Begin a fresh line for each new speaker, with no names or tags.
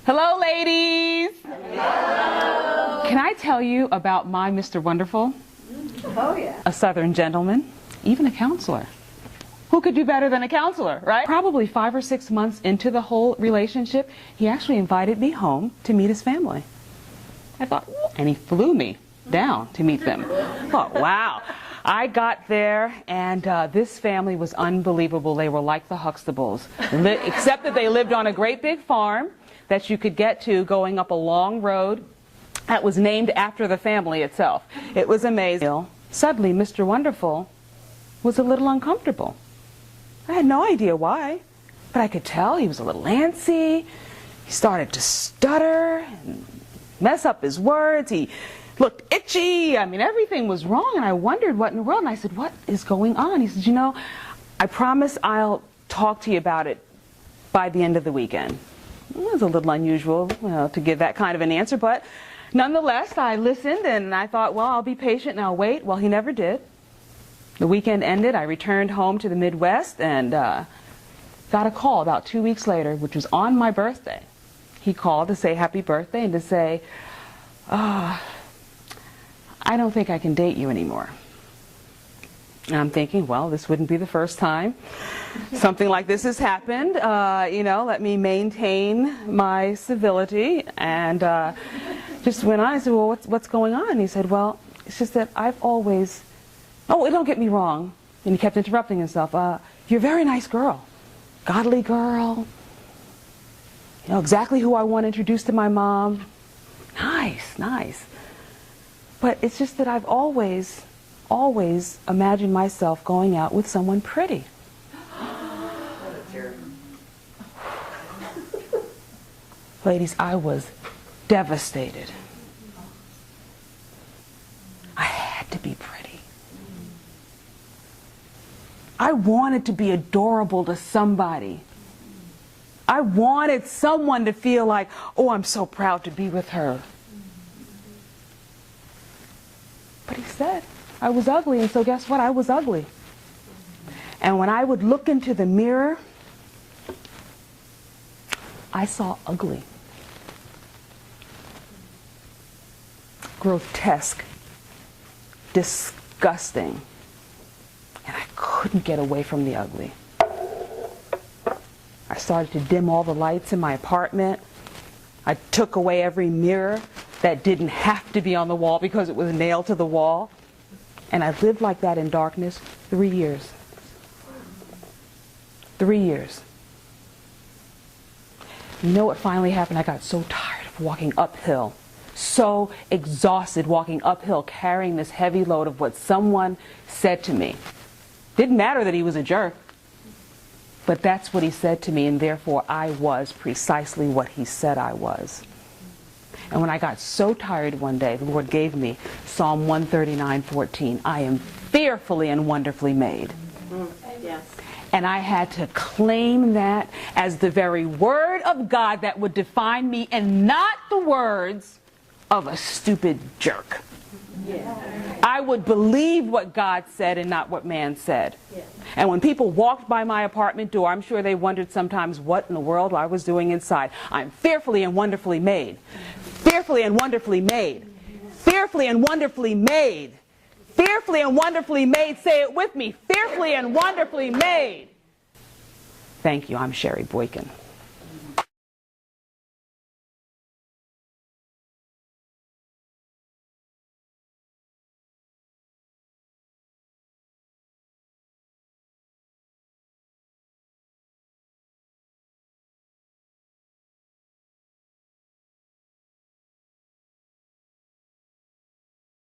Hello, ladies.
Hello.
Can I tell you about my Mr. Wonderful?
Oh, yeah.
A Southern gentleman, even a counselor. Who could do better than a counselor, right? Probably 5 or 6 months into the whole relationship, he actually invited me home to meet his family. I thought, and he flew me down to meet them. Oh, wow. I got there, and this family was unbelievable. They were like the Huxtables, except that they lived on a great big farm that you could get to going up a long road that was named after the family itself. It was amazing. Suddenly, Mr. Wonderful was a little uncomfortable. I had no idea why, but I could tell he was a little antsy. He started to stutter and mess up his words. He looked itchy. I mean, everything was wrong, and I wondered what in the world. And I said, what is going on? He said, you know, I promise I'll talk to you about it by the end of the weekend. It was a little unusual, to give that kind of an answer, but nonetheless, I listened, and I thought, well, I'll be patient and I'll wait. Well, he never did. The weekend ended. I returned home to the Midwest and got a call about 2 weeks later, which was on my birthday. He called to say happy birthday and to say, I don't think I can date you anymore. And I'm thinking, well, this wouldn't be the first time something like this has happened. Let me maintain my civility. And just went on. I said, well, what's going on? He said, well, it's just that I've always, don't get me wrong. And he kept interrupting himself. You're a very nice girl, godly girl. You know, exactly who I want introduced to my mom. Nice, nice. But it's just that I've always imagined myself going out with someone pretty. Ladies, I was devastated. I had to be pretty. I wanted to be adorable to somebody. I wanted someone to feel like, oh, I'm so proud to be with her. But he said I was ugly, and so guess what? I was ugly. And when I would look into the mirror, I saw ugly. Grotesque. Disgusting. And I couldn't get away from the ugly. I started to dim all the lights in my apartment. I took away every mirror that didn't have to be on the wall because it was nailed to the wall. And I lived like that in darkness 3 years. 3 years. You know what finally happened? I got so tired of walking uphill, so exhausted walking uphill, carrying this heavy load of what someone said to me. Didn't matter that he was a jerk, but that's what he said to me, and therefore I was precisely what he said I was. And when I got so tired one day, the Lord gave me Psalm 139:14. I am fearfully and wonderfully made.
Yes.
And I had to claim that as the very word of God that would define me, and not the words of a stupid jerk.
Yeah.
I would believe what God said and not what man said.
Yeah.
And when people walked by my apartment door, I'm sure they wondered sometimes what in the world I was doing inside. I'm fearfully and wonderfully made. Fearfully and wonderfully made. Fearfully and wonderfully made. Fearfully and wonderfully made. Say it with me. Fearfully and wonderfully made. Thank you. I'm Sherry Boykin.